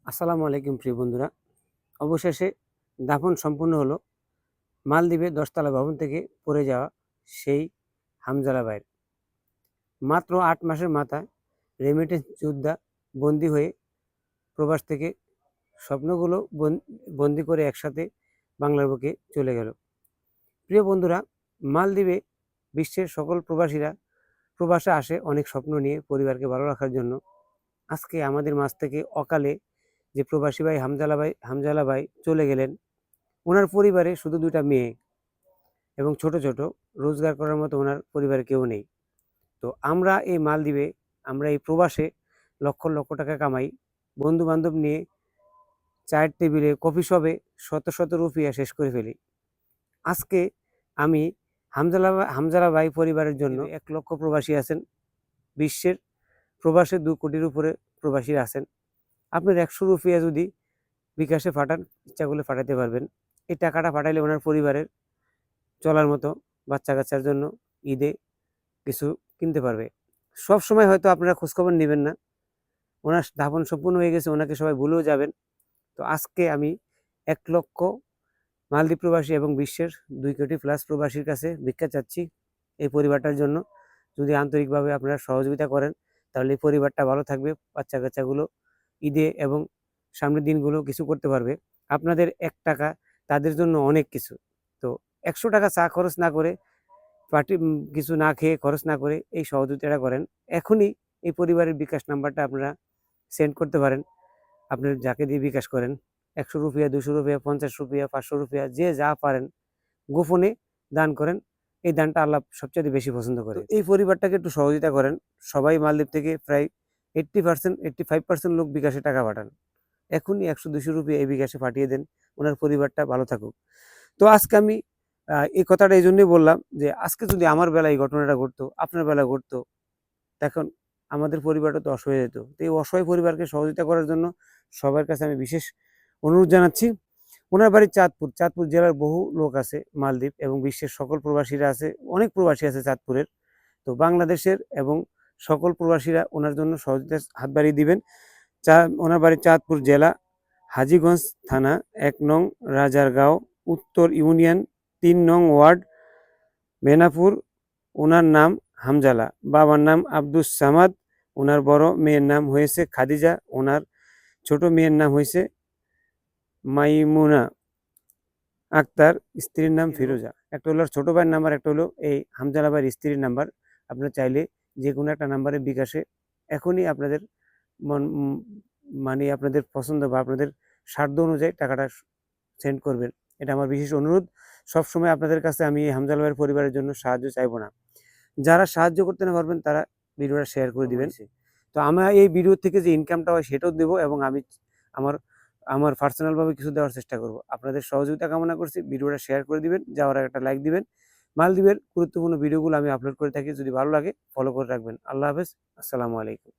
আসসালামু আলাইকুম প্রিয় বন্ধুরা। অবশেষে দাফন সম্পূর্ণ হলো মালদ্বীপে 10 তলা ভবন থেকে পড়ে যাওয়া সেই হামজালা ভাইয়ের। মাত্র 8 মাসের মাথায় রেমিটেন্স যোদ্ধা বন্দী হয়ে প্রবাস থেকে স্বপ্নগুলো বন্দী করে একসাথে বাংলার বুকে চলে গেল। প্রিয় বন্ধুরা, মালদ্বীপে বিশ্বের সকল প্রবাসীরা প্রবাসে আসে অনেক স্বপ্ন নিয়ে পরিবারকে ভালো রাখার জন্য। আজকে আমাদের মাঝ থেকে অকালে যে প্রবাসী ভাই হামজালা ভাই চলে গেলেন, ওনার পরিবারে শুধু 2টা মেয়ে এবং ছোট ছোট, রোজগার করার মতো ওনার পরিবারে কেউ নেই। তো আমরা এই মালদ্বীপে, আমরা এই প্রবাসে লক্ষ লক্ষ টাকা কামাই, বন্ধু বান্ধব নিয়ে চায়ের টেবিলে, কফি শপে শত শত রুপিয়া শেষ করে ফেলি। আজকে আমি হামজালা ভাই পরিবারের জন্য 1 লক্ষ প্রবাসী আছেন, বিশ্বের প্রবাসে 2 কোটির উপরে প্রবাসীরা আছেন। আপনার 100 রুপিয়া যদি বিকাশে পাঠান, ইচ্ছা করলে পাঠাতে পারবেন। এই টাকাটা পাঠাইলে ওনার পরিবারের চলার মতো, বাচ্চা কাচ্চার জন্য ঈদে কিছু কিনতে পারবে। সব সময় হয়তো আপনারা খোঁজখবর নেবেন না, ওনার দাফন সম্পূর্ণ হয়ে গেছে, ওনাকে সবাই ভুলেও যাবেন। তো আজকে আমি 1 লক্ষ মালদ্বীপ প্রবাসী এবং বিশ্বের 2 কোটি প্লাস প্রবাসীর কাছে ভিক্ষা চাচ্ছি এই পরিবারটার জন্য। যদি আন্তরিকভাবে আপনারা সহযোগিতা করেন, তাহলে এই পরিবারটা ভালো থাকবে, বাচ্চা কাচ্চাগুলো ঈদে এবং সামনের দিনগুলো কিছু করতে পারবে। আপনাদের 1 টাকা তাদের জন্য অনেক কিছু। তো 100 টাকা চা খরচ না করে, কিছু না খেয়ে, খরচ না করে এই সহযোগিতাটা করেন। এখনই এই পরিবারের বিকাশ নাম্বারটা আপনারা সেন্ড করতে পারেন। আপনার যাকে দিয়ে বিকাশ করেন, 100 রুপিয়া, 200 রুপিয়া, 50 রুপিয়া, 500 রুপিয়া, যে যা পারেন গোপনে দান করেন। এই দানটা আল্লাহ সবচেয়ে বেশি পছন্দ করে। এই পরিবারটাকে একটু সহযোগিতা করেন। সবাই মালদ্বীপ থেকে প্রায় 80%, 85% লোক বিকাশে টাকা পাঠান। এখনই 100-200 রুপিয়া এই বিকাশে পাঠিয়ে দেন, ওনার পরিবারটা ভালো থাকুক। তো আজকে আমি এই কথাটা এই জন্যই বললাম যে আজকে যদি আমার বেলায় এই ঘটনাটা ঘটতো, আপনার বেলায় ঘটতো, তখন আমাদের পরিবারটা তো অসহায় যেত। তো এই অসহায় পরিবারকে সহযোগিতা করার জন্য সবার কাছে আমি বিশেষ অনুরোধ জানাচ্ছি। ওনার বাড়ি চাঁদপুর। চাঁদপুর জেলার বহু লোক আছে মালদ্বীপ এবং বিশ্বের সকল প্রবাসীরা আছে, অনেক প্রবাসী আছে চাঁদপুরের। তো বাংলাদেশের এবং সকল প্রবাসীরা ওনার জন্য সহযোগিতার হাত বাড়িয়ে দিবেন। ওনার বাড়ি চাঁদপুর জেলা, হাজীগঞ্জ থানা, 1 নং রাজারগাঁও উত্তর ইউনিয়ন, 3 নং ওয়ার্ড, মেনাপুর। ওনার নাম হামজালা, বাবার নাম আব্দুস সামাদ। ওনার বড় মেয়ের নাম হয়েছে খাদিজা, ওনার ছোট মেয়ের নাম হয়েছে মাইমুনা আক্তার, স্ত্রীর নাম ফিরোজা। একটা হলো ছোট ভাইয়ের নাম্বার, একটা হলো এই হামজালা ভাইয়ের স্ত্রীর নাম্বার। আপনারা চাইলে যে কোনো একটা নাম্বারে বিকাশে এখনই আপনাদের মানে আপনাদের পছন্দ বা আপনাদের সাধ্য অনুযায়ী টাকাটা সেন্ড করবেন। এটা আমার বিশেষ অনুরোধ। সবসময় আপনাদের কাছে আমি এই হামজালা ভাইয়ের পরিবারের জন্য সাহায্য চাইবো না। যারা সাহায্য করতে না পারবেন তারা ভিডিওটা শেয়ার করে দিবেন। তো আমরা এই ভিডিও থেকে যে ইনকামটা হয় সেটাও দেবো এবং আমি আমার আমার পার্সোনালভাবে কিছু দেওয়ার চেষ্টা করব। আপনাদের সহযোগিতা কামনা করছি। ভিডিওটা শেয়ার করে দিবেন, যাওয়ার আগে একটা লাইক দিবেন। মালদ্বীপের গুরুত্বপূর্ণ ভিডিওগুলো আমি আপলোড করে থাকি, যদি ভালো লাগে ফলো করে রাখবেন। আল্লাহ হাফেজ, আসসালামু আলাইকুম।